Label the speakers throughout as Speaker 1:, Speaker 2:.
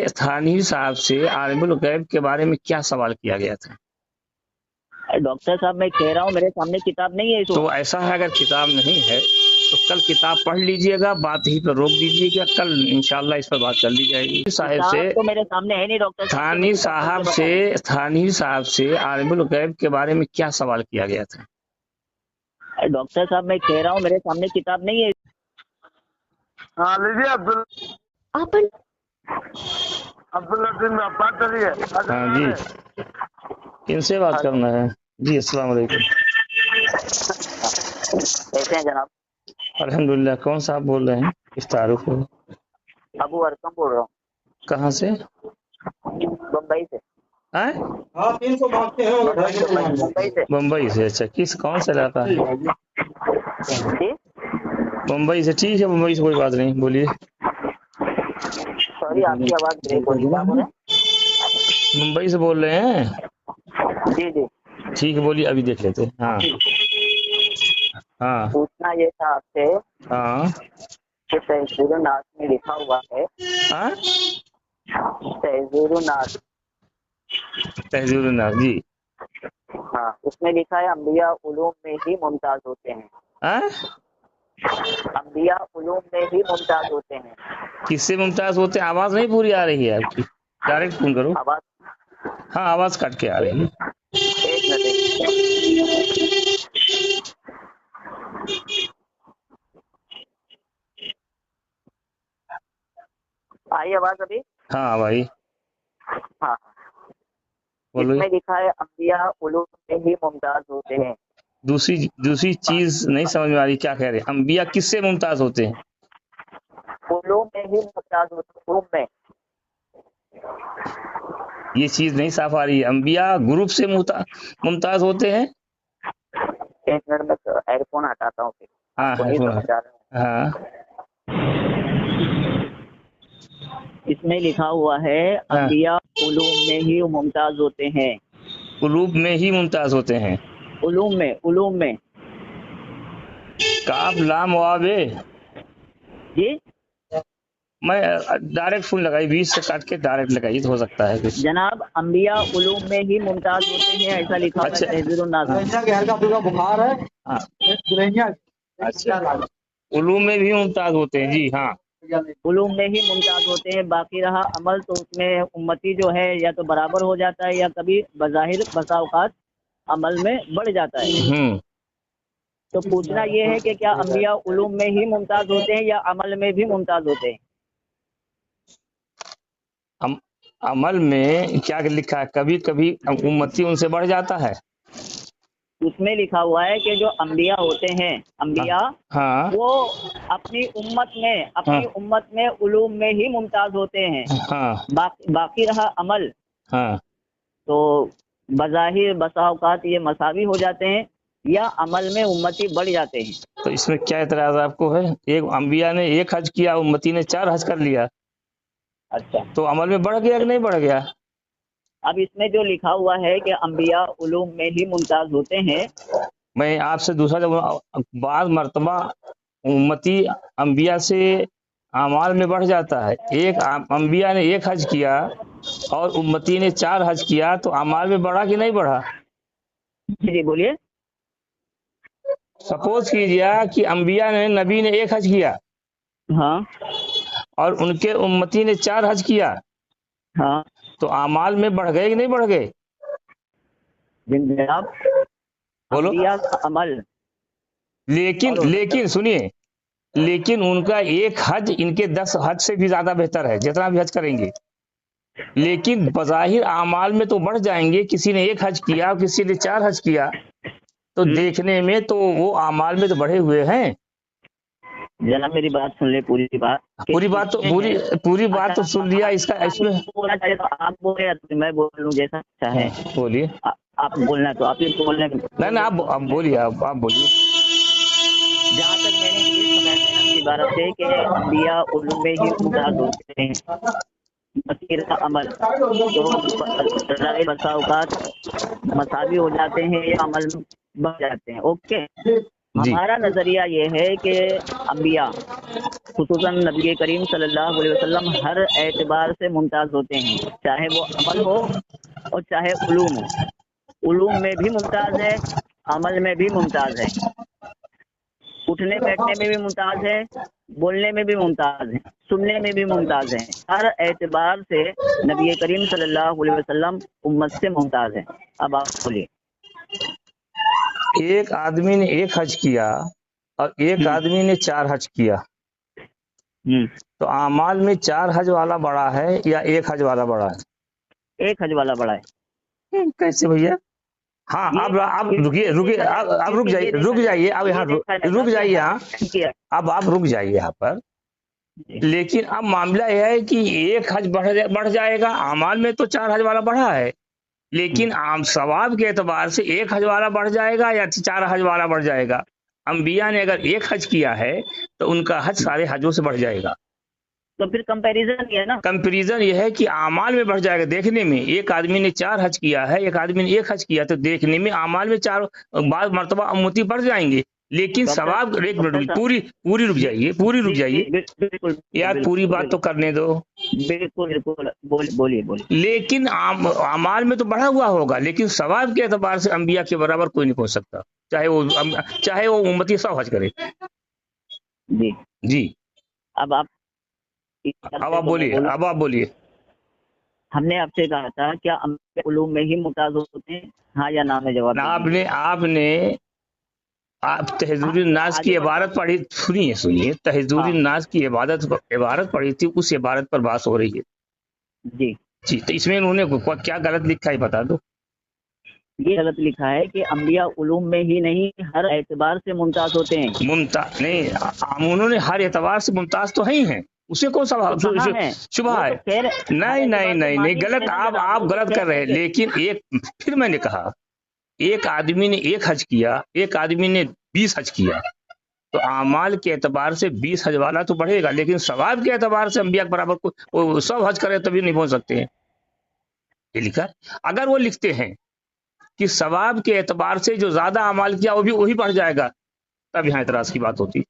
Speaker 1: थानवी साहब से आलिमुल गैब के बारे में क्या सवाल किया गया था?
Speaker 2: डॉक्टर साहब मैं कह रहा हूँ मेरे सामने किताब नहीं है
Speaker 1: तो ऐसा है, अगर किताब नहीं है तो कल किताब पढ़ लीजिएगा, बात ही पर रोक दीजिएगा, कल इंशाल्लाह इस पर बात कर ली जाएगी। साहब से
Speaker 2: तो मेरे सामने है नहीं डॉक्टर
Speaker 1: थानवी साहब से आलिमुल गैब के बारे में क्या सवाल किया गया था?
Speaker 2: डॉक्टर साहब मैं कह रहा हूँ मेरे सामने किताब नहीं है।
Speaker 3: हाँ लीजिए अब्दुल लतीफ आप बात करिए।
Speaker 1: हाँ जी, किनसे बात करना है जी? अस्सलाम वालेकुम।
Speaker 2: कैसे हैं जनाब?
Speaker 1: अल्हम्दुलिल्लाह। कौन साहब बोल रहे हैं? इस तारुफ हो।
Speaker 2: अबू अरकम बोल रहा हूँ।
Speaker 1: कहाँ से?
Speaker 2: बम्बई से।
Speaker 3: हाँ 300 मांगते हैं
Speaker 2: मुंबई से।
Speaker 1: मुंबई से? अच्छा, कौन सा इलाका है?
Speaker 2: जी
Speaker 1: मुंबई से। ठीक है, मुंबई से कोई बात नहीं, बोलिए।
Speaker 2: सॉरी आपकी आवाज ब्रेक हो रही है।
Speaker 1: मुंबई से बोल रहे हैं?
Speaker 2: जी जी
Speaker 1: ठीक है, बोलिए, अभी देख लेते हैं। हाँ हाँ
Speaker 2: पूछना ये था आपसे
Speaker 1: हाँ
Speaker 2: कि तहज़ीरुन नास में लिखा हुआ है।
Speaker 1: हाँ,
Speaker 2: तहज़ीरुन नास।
Speaker 1: तहज़ीरुन नास जी।
Speaker 2: हाँ उसमें लिखा है अंबिया उलूम में ही मुमताज होते हैं। अंबिया उलूम में ही मुमताज होते हैं।
Speaker 1: किससे मुमताज होते हैं? आवाज नहीं पूरी आ रही है आपकी, डायरेक्ट फोन करो।
Speaker 2: आवाज?
Speaker 1: हाँ, आवाज कट के आ रही है।
Speaker 2: एक मिनट। आई आवाज अभी?
Speaker 1: हाँ भाई
Speaker 2: हाँ
Speaker 1: बोलो।
Speaker 2: इसमें लिखा है अंबिया उलूम में ही मुमताज होते हैं।
Speaker 1: दूसरी चीज नहीं समझ में आ रही, क्या कह रहे हैं? अंबिया किससे मुमताज होते हैं?
Speaker 2: उलूम में ही मुमताज होते हैं। उलूम में
Speaker 1: ये चीज नहीं साफ आ रही है। अंबिया ग्रुप से मुमताज होते हैं।
Speaker 2: एक मिनट में एयरफोन हटाता हूँ फिर।
Speaker 1: हाँ
Speaker 2: आपको नहीं समझ आ रहा है।
Speaker 1: हाँ,
Speaker 2: इसमें लिखा हुआ है अंबिया उलूम में ही मुमताज होते हैं।
Speaker 1: उलूब में ही मुमताज होते हैं।
Speaker 2: उलूम में
Speaker 1: काफ लाम वावे।
Speaker 2: जी
Speaker 1: मैं डायरेक्ट फोन लगाई, बीच से काट के डायरेक्ट लगाई तो हो सकता है कुछ।
Speaker 2: जनाब अंबिया उलूम में ही मुमताज होते हैं ऐसा लिखा हुआ है तहज़ीरुन नास।
Speaker 3: बुखार है।
Speaker 1: अच्छा, उलूम में भी मुमताज होते हैं जी। हाँ,
Speaker 2: उलूम में ही मुमताज होते हैं। बाकी रहा अमल तो उसमें उम्मती जो है या तो बराबर हो जाता है या कभी बज़ाहिर बसा औकात अमल में बढ़ जाता है। तो पूछना ये है कि क्या अंबिया उलूम में ही मुमताज होते हैं या अमल में भी मुमताज होते हैं?
Speaker 1: अमल में क्या लिखा है? कभी कभी उम्मती उनसे बढ़ जाता है।
Speaker 2: उसमें लिखा हुआ है कि जो अंबिया होते हैं, अंबिया
Speaker 1: हाँ
Speaker 2: वो अपनी उम्मत में उलूम में ही मुमताज होते हैं।
Speaker 1: हाँ
Speaker 2: बाकी रहा अमल
Speaker 1: हाँ,
Speaker 2: तो बज़ाहिर बसा औकात ये मसावी हो जाते हैं या अमल में उम्मती बढ़ जाते हैं।
Speaker 1: तो इसमें क्या एतराज आपको है? एक अंबिया ने 1 हज किया, उम्मती ने 4 हज कर लिया।
Speaker 2: अच्छा,
Speaker 1: तो अमल में बढ़ गया कि नहीं बढ़ गया?
Speaker 2: अब इसमें जो लिखा हुआ है कि अंबिया उलूम में ही मुमताज होते हैं,
Speaker 1: मैं आपसे दूसरा बाद मर्तबा उम्मती अंबिया से अमाल में बढ़ जाता है। एक अंबिया ने 1 हज किया और उम्मती ने 4 हज किया, तो अमाल में बढ़ा कि नहीं बढ़ा?
Speaker 2: जी बोलिए।
Speaker 1: सपोज कीजिए कि अंबिया ने, नबी ने 1 हज किया
Speaker 2: हाँ
Speaker 1: और उनके उम्मती ने 4 हज किया,
Speaker 2: हाँ
Speaker 1: तो अमाल में बढ़ गए कि नहीं बढ़ गए?
Speaker 2: जनाब
Speaker 1: बोलो।
Speaker 2: अंबिया का अमल,
Speaker 1: लेकिन सुनिए, लेकिन उनका 1 हज इनके 10 हज से भी ज्यादा बेहतर है, जितना भी हज करेंगे। लेकिन बज़ाहिर आमाल में तो बढ़ जाएंगे। किसी ने 1 हज किया, किसी ने 4 हज किया, तो देखने में तो वो आमाल में तो बढ़े हुए हैं।
Speaker 2: जनाब मेरी बात सुन ले, पूरी बात तो सुन लिया। इसका इसमें बोलना चाहिए तो आप बोले या तो मैं बोल लूं, जैसा अच्छा है।
Speaker 1: बोलिए।
Speaker 2: आप बोलना तो आप ही बोलने।
Speaker 1: नहीं, आप बोलिए, आप बोलिए।
Speaker 2: जहाँ तक मैंने ये समझा ना इबारत है कि अंबिया उलूम में ही मुमताज होते हैं, बसीर का अमल तो बसा औकात मसावी हो जाते हैं या अमल में बढ़ जाते हैं। ओके, हमारा नजरिया ये है कि अंबिया خصوصاً نبی کریم صلی اللہ علیہ وسلم ہر اعتبار سے ممتاز ہوتے ہیں، چاہے وہ عمل ہو اور چاہے علوم ہو۔ علوم میں بھی ممتاز ہے، عمل میں بھی ممتاز ہے، اٹھنے بیٹھنے میں بھی ممتاز ہے، بولنے میں بھی ممتاز ہے، سننے میں بھی ممتاز ہے۔ ہر اعتبار سے نبی کریم صلی اللہ علیہ وسلم امت سے ممتاز ہے۔ اب آپ بولیے۔
Speaker 1: ایک آدمی نے ایک حج کیا اور ایک آدمی نے 4 حج کیا، تو اعمال میں 4 حج والا بڑا ہے یا ایک حج والا بڑا ہے؟
Speaker 2: ایک حج والا بڑا ہے۔
Speaker 1: کیسے بھیا؟ ہاں اب رکیے اب رک جائیے اب یہاں رک جائیے، ہاں اب آپ رک جائیے یہاں پر۔ لیکن اب معاملہ یہ ہے کہ ایک حج بڑھ جائے گا، اعمال میں تو 4 حج والا بڑھا ہے، لیکن عام ثواب کے اعتبار سے ایک حج والا بڑھ جائے گا یا 4 حج والا بڑھ جائے گا؟ انبیاء نے اگر ایک حج کیا ہے تو ان کا حج سارے حجوں سے بڑھ جائے گا۔
Speaker 2: تو پھر کمپیریزن یہ ہے نا،
Speaker 1: کمپیریزن یہ ہے کہ اعمال میں بڑھ جائے گا۔ دیکھنے میں ایک آدمی نے 4 حج کیا ہے، ایک آدمی نے ایک حج کیا، تو دیکھنے میں اعمال میں 4 بعض مرتبہ امتی بڑھ جائیں گے، لیکن ثواب ایک منٹ پوری رک جائیے یار، پوری بات تو کرنے دو۔
Speaker 2: بالکل بولیے۔
Speaker 1: لیکن اعمال میں تو بڑھا ہوا ہوگا، لیکن ثواب کے اعتبار سے انبیاء کے برابر کوئی نہیں پہنچ سکتا، چاہے وہ امتی 100 حج کرے۔ جی
Speaker 2: اب آپ
Speaker 1: بولیے۔
Speaker 2: ہم نے آپ سے کہا تھا کیا انبیاء علوم میں ہی ممتاز ہوتے ہیں، ہاں یا نہ میں جواب؟
Speaker 1: آپ تحذور الناس کی عبارت پڑھی، سنیے تحذور الناس کی عبارت پڑھی تھی، اس عبارت پر بات ہو رہی ہے۔ جی تو اس میں انہوں نے کیا غلط لکھا ہے بتا دو۔
Speaker 2: یہ غلط لکھا ہے کہ انبیاء علوم میں ہی نہیں ہر اعتبار سے ممتاز ہوتے ہیں۔
Speaker 1: ممتاز نہیں، انہوں نے ہر اعتبار سے ممتاز تو ہی ہیں، اسے کون سا شبہ ہے؟ نہیں غلط، آپ غلط کر رہے ہیں۔ لیکن پھر میں نے کہا ایک آدمی نے ایک حج کیا، ایک آدمی نے 20 حج کیا، تو اعمال کے اعتبار سے 20 حج والا تو بڑھے گا، لیکن ثواب کے اعتبار سے انبیاء کے برابر کو 100 حج کرے تبھی نہیں پہنچ سکتے ہیں۔ یہ لکھا، اگر وہ لکھتے ہیں کہ ثواب کے اعتبار سے جو زیادہ اعمال کیا وہ بھی وہی بڑھ جائے گا، تب یہاں اعتراض کی بات ہوتی۔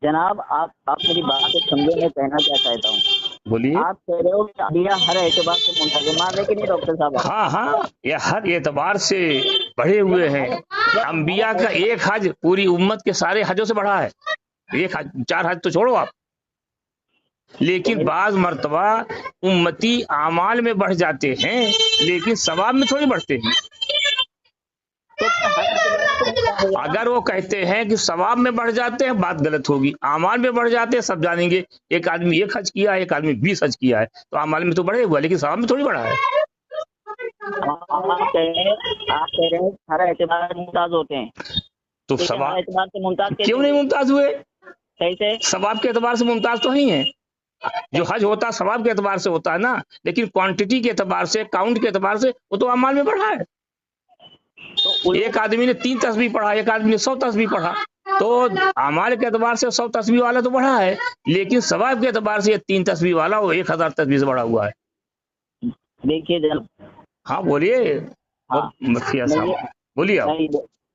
Speaker 2: جناب آپ میری بات کو سمجھے، میں کہنا کیا چاہتا ہوں،
Speaker 1: بولیے۔
Speaker 2: آپ کہہ رہے ہو کہ انبیاء ہر اعتبار سے ممتاز ہیں، مان رہے کہ نہیں ڈاکٹر صاحب؟
Speaker 1: ہاں یہ ہر اعتبار سے بڑھے ہوئے ہیں۔ انبیاء کا ایک حج پوری امت کے سارے حجوں سے بڑھا ہے، ایک حج 4 حج تو چھوڑو آپ، لیکن بعض مرتبہ امتی اعمال میں بڑھ جاتے ہیں لیکن ثواب میں تھوڑی بڑھتے ہیں۔ اگر وہ کہتے ہیں کہ ثواب میں بڑھ جاتے ہیں بات غلط ہوگی، اعمال میں بڑھ جاتے ہیں سب جانیں گے، ایک آدمی 1 حج کیا ہے، ایک آدمی 20 حج کیا ہے، تو اعمال میں تو بڑھے ہوا لیکن ثواب میں تھوڑی بڑھا ہے۔
Speaker 2: آپ کہہ رہے ہیں ہر اعتبار سے ممتاز ہوتے ہیں،
Speaker 1: تو
Speaker 2: ثواب اعتبار سے ممتاز
Speaker 1: کیوں نہیں ممتاز ہوئے؟
Speaker 2: کیسے؟
Speaker 1: ثواب کے اعتبار سے ممتاز تو نہیں ہے، جو حج ہوتا ہے ثواب کے اعتبار سے ہوتا ہے نا، لیکن کوانٹٹی کے اعتبار سے، کاؤنٹ کے اعتبار سے وہ تو اعمال میں بڑھا ہے۔ ایک آدمی نے 3 تسبیح پڑھا، ایک آدمی نے 100 تسبیح پڑھا، تو اعمال کے اعتبار سے 100 تسبیح والا تو بڑھا ہے، لیکن ثواب کے اعتبار سے یہ 3 تسبیح والا وہ 1000 تسبیح سے بڑھا ہوا ہے۔
Speaker 2: دیکھیے جناب،
Speaker 1: ہاں بولیے بولیے آپ۔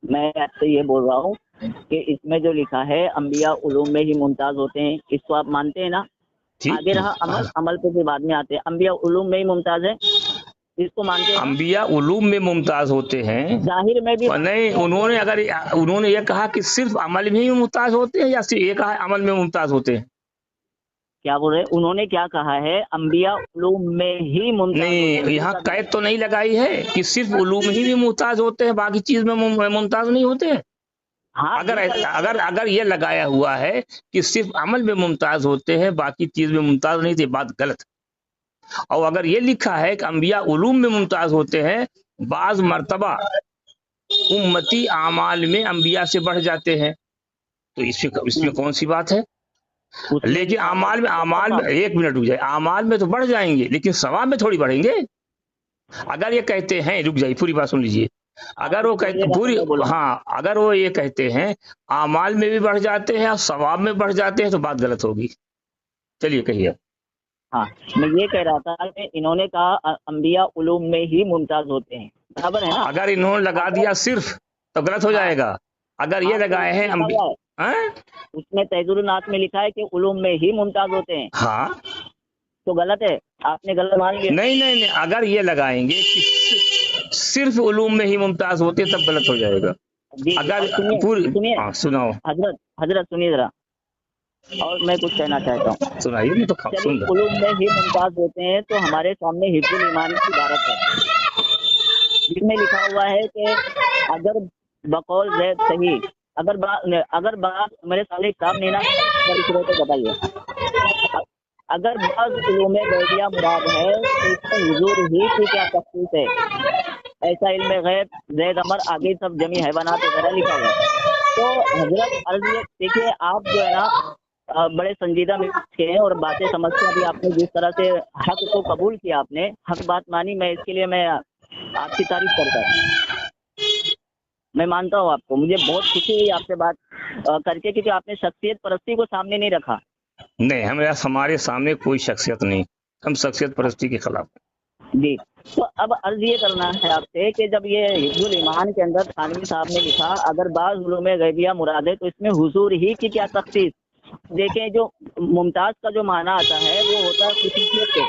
Speaker 2: میں آپ سے یہ بول رہا ہوں کہ اس میں جو لکھا ہے انبیاء علوم میں ہی ممتاز ہوتے ہیں، اس کو آپ مانتے ہیں نا؟ آگے رہا عمل پہ بھی بعد میں آتے ہیں، انبیاء علوم میں ہی ممتاز ہے، اس کو مانتے ہیں؟
Speaker 1: انبیاء علوم میں ممتاز ہوتے ہیں،
Speaker 2: ظاہر میں بھی
Speaker 1: نہیں، انہوں نے یہ کہا کہ صرف عمل میں ہی ممتاز ہوتے ہیں یا صرف یہ کہا عمل میں ممتاز ہوتے ہیں؟
Speaker 2: کیا بول رہے؟ انہوں نے کیا کہا ہے؟ انبیاء علوم میں ہی ممتاز
Speaker 1: نہیں، یہاں قید تو نہیں لگائی ہے کہ صرف علوم ہی میں ممتاز ہوتے ہیں باقی چیز میں ممتاز نہیں ہوتے ہیں۔ اگر یہ لگایا ہوا ہے کہ صرف عمل میں ممتاز ہوتے ہیں باقی چیز میں ممتاز نہیں تھے، بات غلط۔ اور اگر یہ لکھا ہے کہ انبیاء علوم میں ممتاز ہوتے ہیں، بعض مرتبہ امتی اعمال میں انبیاء سے بڑھ جاتے ہیں، تو اس میں کون سی بات ہے؟ لیکن اعمال میں 1 منٹ رک جائے، اعمال میں تو بڑھ جائیں گے لیکن ثواب میں تھوڑی بڑھیں گے۔ اگر یہ کہتے ہیں، رک جائیے پوری بات سن لیجیے، اگر وہ یہ کہتے ہیں اعمال میں بھی بڑھ جاتے ہیں اور ثواب میں بڑھ جاتے ہیں تو بات غلط ہوگی۔ چلیے کہیے۔
Speaker 2: ہاں، میں یہ کہہ رہا تھا کہ انہوں نے کہا انبیاء علوم میں ہی ممتاز ہوتے ہیں، برابر ہے نا؟
Speaker 1: اگر انہوں نے لگا دیا صرف تو غلط ہو جائے گا۔ اگر یہ لگائے ہیں हैं?
Speaker 2: उसमें तहजुरुन्नास में लिखा है कि उलूम में ही मुमताज होते हैं,
Speaker 1: हाँ,
Speaker 2: तो गलत है, आपने गलत मान लिया।
Speaker 1: नहीं नहीं नहीं, अगर ये लगाएंगे कि सिर्फ उलूम में ही मुमताज होते तब गलत हो जाएगा।
Speaker 2: जी
Speaker 1: अगर
Speaker 2: सुनिए
Speaker 1: पूरी,
Speaker 2: सुनिए
Speaker 1: हाँ सुनाओ,
Speaker 2: हजरत सुनिए जरा, और मैं कुछ कहना चाहता हूँ।
Speaker 1: सुनाइए, मैं तो सुन
Speaker 2: चलिए,
Speaker 1: रहा।
Speaker 2: उलूम में ही मुमताज होते हैं, तो हमारे सामने हिफ्जुल ईमान की इबारत है, जिसमें लिखा हुआ है कि अगर बकौल ज़ैद सही, अगर बात मेरे सामने किताब नहीं ना तो बताइए, अगर बाज़ उलूम गैबिया मुराद है तो इसमें हुजूर ही की क्या तख्सीस है? ऐसा इल्म गैब ज़ैद अमर आगे सब जमी हैवानात वगैरह लिखा हुआ है। तो हजरत अर्ज ये देखिए, आप जो है ना बड़े संजीदा में के हैं और बातें समझते हैं। अभी आपने जिस तरह से हक को कबूल किया, आपने हक बात मानी, मैं इसके लिए मैं आपकी तारीफ करता हूँ। मैं मानता हूँ आपको, मुझे बहुत खुशी हुई आपसे बात करके, क्योंकि आपने शख्सियत परस्ती को सामने नहीं रखा।
Speaker 1: नहीं, हमारे सामने कोई शख्सियत नहीं, हम शख्सियत परस्ती के खिलाफ।
Speaker 2: जी, तो अब अर्ज ये करना है आपसे कि जब ये हिफ्जुल ईमान के अंदर थानवी साहब ने लिखा अगर बाज़ उलूम गैबिया मुराद है तो इसमें हुजूर ही की क्या तख्सीस। देखें, जो मुमताज का जो माना आता है वो होता है खुसूसियत के,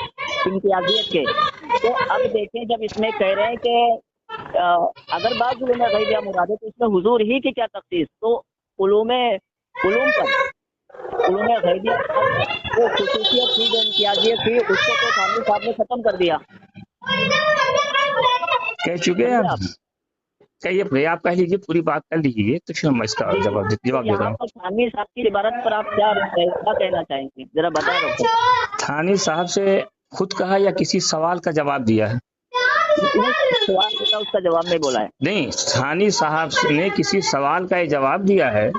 Speaker 2: इम्तियाजियत के। तो अब देखें, जब इसमें कह रहे हैं कि अगर बाज़ उलूम गैबिया मुराद है तो इसमें हुजूर ही की क्या तख्सीस, तो उलूम पर उलूम गैबिया वो खुसूसियत थी, जो इम्तियाजियत थी, उसको तो थानवी साहब ने खत्म कर दिया।
Speaker 1: कह चुके हैं आप, कहिए, आप कह लीजिए, पूरी बात कर लीजिए, तो फिर हम इसका जवाब दे रहा हूँ।
Speaker 2: थानवी साहब की इबारत पर आप क्या कहना चाहेंगे, जरा बता दो।
Speaker 1: थानवी साहब से खुद कहा या किसी सवाल का जवाब दिया है?
Speaker 2: सवाल था, उसका जवाब नहीं बोला है।
Speaker 1: नहीं, थानवी साहब ने किसी सवाल का जवाब दिया है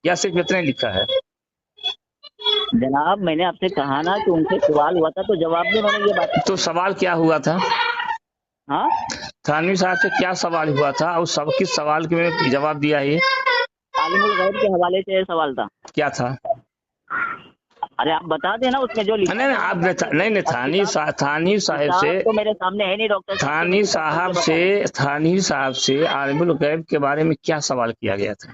Speaker 1: या सिर्फ इतने लिखा है?
Speaker 2: जनाब, मैंने आपसे कहा ना कि उनसे सवाल हुआ था तो जवाब में उन्होंने ये बात।
Speaker 1: तो सवाल क्या हुआ था?
Speaker 2: हाँ,
Speaker 1: थानवी साहब से क्या सवाल हुआ था और किस सवाल के में जवाब दिया है?
Speaker 2: आलिमुल गैब के हवाले से सवाल था।
Speaker 1: क्या था?
Speaker 2: अरे आप बता देना उसमें जो लिखा।
Speaker 1: नहीं, आप नहीं, थानवी साहब से
Speaker 2: तो मेरे सामने है नहीं डॉक्टर।
Speaker 1: थानवी साहब से आलिमुल गैब के बारे में क्या सवाल किया गया था?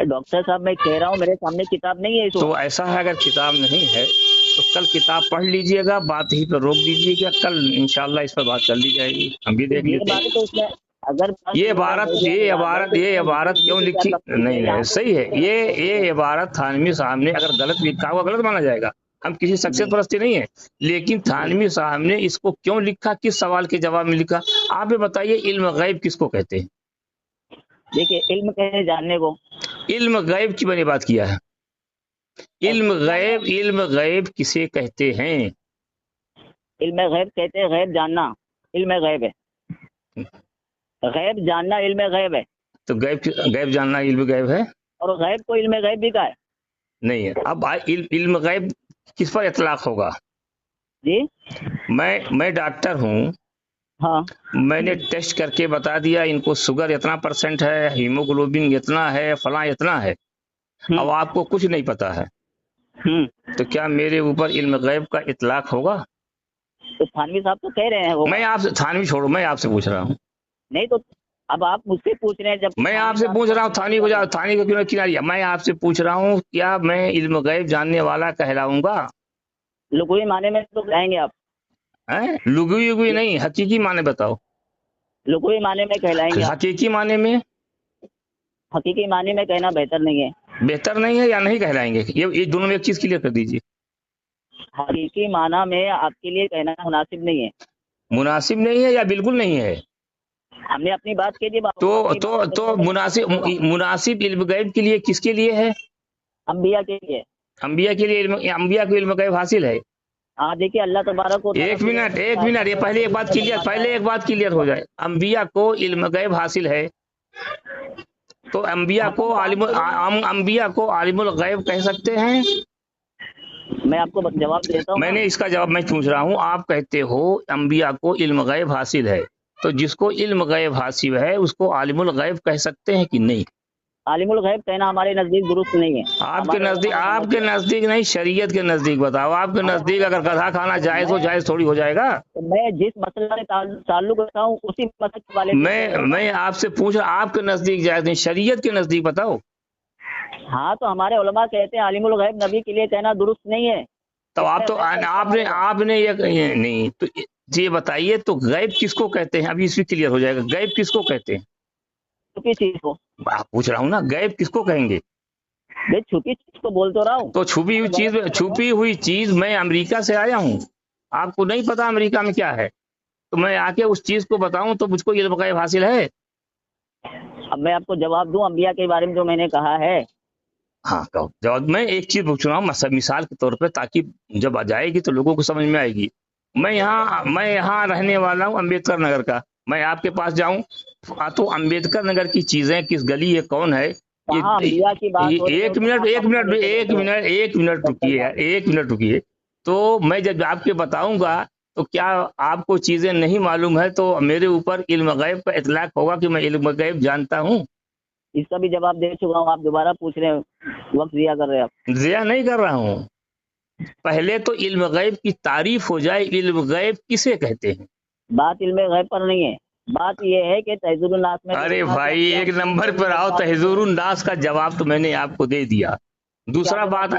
Speaker 2: डॉक्टर साहब, मैं कह रहा हूँ मेरे सामने किताब नहीं है।
Speaker 1: तो ऐसा है, अगर किताब नहीं है तो कल किताब पढ़ लीजिएगा, बात ही पर रोक दीजिएगा, कल इंशाल्लाह इस पर बात कर ली जाएगी, हम भी देख लेते हैं।
Speaker 2: तो उसमें अगर
Speaker 1: ये इबारत क्यों लिखी? नहीं, सही है, ये इबारत थानवी साहब ने अगर गलत लिखा हुआ गलत माना जाएगा। हम किसी शख्सियत परस्ती नहीं है, लेकिन थानवी साहब ने इसको क्यों लिखा, किस सवाल के जवाब में लिखा, आप ये बताइए। इल्म गैब किसको कहते हैं?
Speaker 2: देखिए, इल्म कहे जानने को,
Speaker 1: इल्म गैब की मैंने बात किया है। इल्म गैब किसे कहते हैं?
Speaker 2: इल्म गैब कहते हैं गैब जानना, इल्म गैब है। गैब जानना इल्म गैब है।
Speaker 1: तो गैब जानना इल्म गैब है,
Speaker 2: और गैब को इल्म गैब भी कहा है।
Speaker 1: नहीं है। अब इल्म गैब किस पर इतलाक होगा?
Speaker 2: जी,
Speaker 1: मैं डॉक्टर हूँ,
Speaker 2: हाँ,
Speaker 1: मैंने टेस्ट करके बता दिया इनको शुगर इतना % है, हीमोग्लोबिन इतना है, फला इतना है, अब आपको कुछ नहीं पता है, तो क्या मेरे ऊपर इल्म गैब का इतलाक होगा?
Speaker 2: तो थानवी साहब तो कह रहे हैं वो।
Speaker 1: मैं आपसे, थानवी छोड़ो, मैं आपसे पूछ रहा हूँ।
Speaker 2: नहीं तो अब आप मुझसे पूछ रहे हैं, जब
Speaker 1: मैं आपसे पूछ रहा हूँ, थानी को क्यों किनारिया? मैं आपसे पूछ रहा हूँ, क्या मैं इल्म गैब जानने वाला कहलाऊंगा?
Speaker 2: लुग़वी माने में तो कहेंगे आप?
Speaker 1: लुग़वी नहीं, हकीकी माने बताओ।
Speaker 2: लुग़वी माने में कहलाएंगे?
Speaker 1: हकीकी माने में?
Speaker 2: हकीकी माने में कहना बेहतर नहीं है।
Speaker 1: बेहतर नहीं है या नहीं कहलाएंगे? ये दोनों में एक चीज क्लियर कर दीजिए।
Speaker 2: हकीकी माना में आपके लिए कहना मुनासिब नहीं है।
Speaker 1: मुनासिब नहीं है या बिल्कुल नहीं है?
Speaker 2: हमने अपनी बात की थी।
Speaker 1: तो मुनासिब इल्म गैब के लिए किसके लिए है?
Speaker 2: अंबिया के लिए।
Speaker 1: अंबिया के लिए, अंबिया को इल्म गैब हासिल है।
Speaker 2: हाँ, देखिए, अल्लाह तबारक व
Speaker 1: एक मिनट, ये पहले एक बात क्लियर हो जाए। अंबिया को इल्म गैब हासिल है, तो अंबिया को आलिमुल गैब कह सकते हैं?
Speaker 2: मैं आपको जवाब देता हूँ।
Speaker 1: मैंने इसका जवाब मैं पूछ रहा हूँ, आप कहते हो अंबिया को इल्म गैब हासिल है, तो जिसको इल्म गैब हासिल है उसको आलिमुल गैब कह सकते हैं कि नहीं?
Speaker 2: आलिमुल गैब कहना हमारे नजदीक दुरुस्त नहीं है।
Speaker 1: आपके नजदीक नहीं, शरीयत के नजदीक बताओ। आपके नजदीक अगर गधा खाना जायज हो, जायज थोड़ी हो जाएगा।
Speaker 2: तो मैं जिस मसले से ताल्लुक रखता हूँ उसी मसले वाले
Speaker 1: मैं आपसे पूछ रहा, आपके नजदीक जायज नहीं, शरीयत के नजदीक बताओ।
Speaker 2: हाँ, तो हमारे उलमा कहते हैं आलिमुल गैब नबी के लिए कहना दुरुस्त नहीं है।
Speaker 1: तो आप तो आपने ये नहीं, तो ये बताइए तो गैब किसको कहते हैं? अभी इसमें क्लियर हो जाएगा, गैब किसको कहते हैं?
Speaker 2: छुपी चीज को।
Speaker 1: आप पूछ रहा हूँ ना, गैब किसको कहेंगे?
Speaker 2: भाई छुपी चीज को बोल तो रहा हूँ।
Speaker 1: तो छुपी हुई चीज मैं अमेरिका से आया हूँ, आपको नहीं पता अमेरिका में क्या है, तो मैं आके उस चीज को बताऊं तो मुझको इल्म गैब हासिल है?
Speaker 2: अब मैं आपको जवाब दूं अंबिया के बारे में जो मैंने कहा है।
Speaker 1: हाँ कहो जवाब। मैं एक चीज पूछ रहा हूँ मिसाल के तौर पे, ताकि जब आ जाएगी तो लोगों को समझ में आएगी। मैं यहाँ रहने वाला हूँ अम्बेडकर नगर का, मैं आपके पास जाऊं तो अम्बेडकर नगर की चीजें किस गली है, कौन है, एक मिनट रुकिए यार, एक मिनट रुकिए। तो मैं जब आपके बताऊंगा तो क्या आपको चीजें नहीं मालूम है तो मेरे ऊपर इल्म गैब का इतलाक होगा कि मैं इल्म गैब जानता हूँ?
Speaker 2: इसका भी जवाब दे चुका हूँ, आप दोबारा पूछ रहे हैं, वक्त ज़िया कर रहे हैं आप।
Speaker 1: ज़िया नहीं कर रहा हूँ, पहले तो इल्म गैब की तारीफ हो जाए। इल्म गैब किसे कहते हैं?
Speaker 2: बात इल्म गैब पर नहीं है, बात ये है कि तहज़ुरुन नास में।
Speaker 1: अरे भाई एक नंबर पर आओ, तहज़ुरुन नास का जवाब तो मैंने आपको दे दिया। दूसरा बात,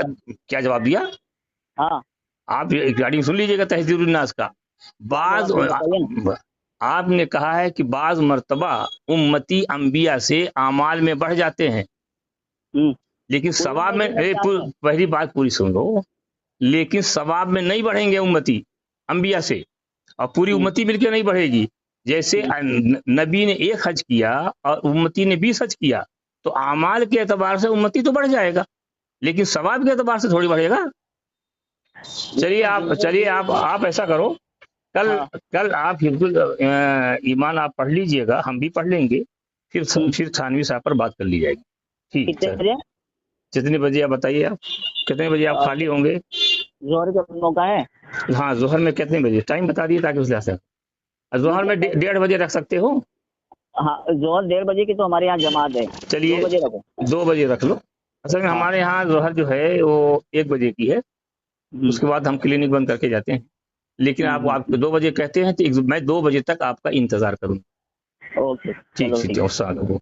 Speaker 1: क्या जवाब दिया?
Speaker 2: हाँ,
Speaker 1: आप रिकॉर्डिंग सुन लीजिएगा तहज़ुरुन नास का। बाज आपने कहा है कि बाज मर्तबा उम्मती अंबिया से आमाल में बढ़ जाते हैं, लेकिन सवाब में, पहली बात पूरी सुन लो, लेकिन सवाब में नहीं बढ़ेंगे उम्मती अंबिया से, और पूरी उम्मती मिलकर नहीं बढ़ेगी। जैसे नबी ने 1 हज किया और उम्मती ने 20 हज किया, तो आमाल के एतबार से उम्मती तो बढ़ जाएगा, लेकिन सवाब के एतबार से थोड़ी बढ़ेगा। चलिए आप ऐसा करो, कल आप हिफ्जुल ईमान आप पढ़ लीजिएगा, हम भी पढ़ लेंगे, फिर थानवी साहब पर बात कर ली जाएगी। ठीक है, कितने बजे आप बताइए, आप कितने बजे आप खाली होंगे?
Speaker 2: जोहर का मौका है?
Speaker 1: हाँ, जोहर में कितने बजे टाइम बता दिए ताकि उस लिहाज से। जोहर में 1:30 बजे रख सकते हो?
Speaker 2: हाँ, जोहर 1:30 बजे की तो हमारे यहाँ जमात है।
Speaker 1: चलिए 2 बजे रख लो। असल में हमारे यहाँ जोहर जो है वो 1 बजे की है, उसके बाद हम क्लिनिक बंद करके जाते हैं, लेकिन आप 2 बजे कहते हैं तो मैं 2 बजे तक आपका इंतजार करूँगा।
Speaker 2: ओके,
Speaker 1: ठीक है।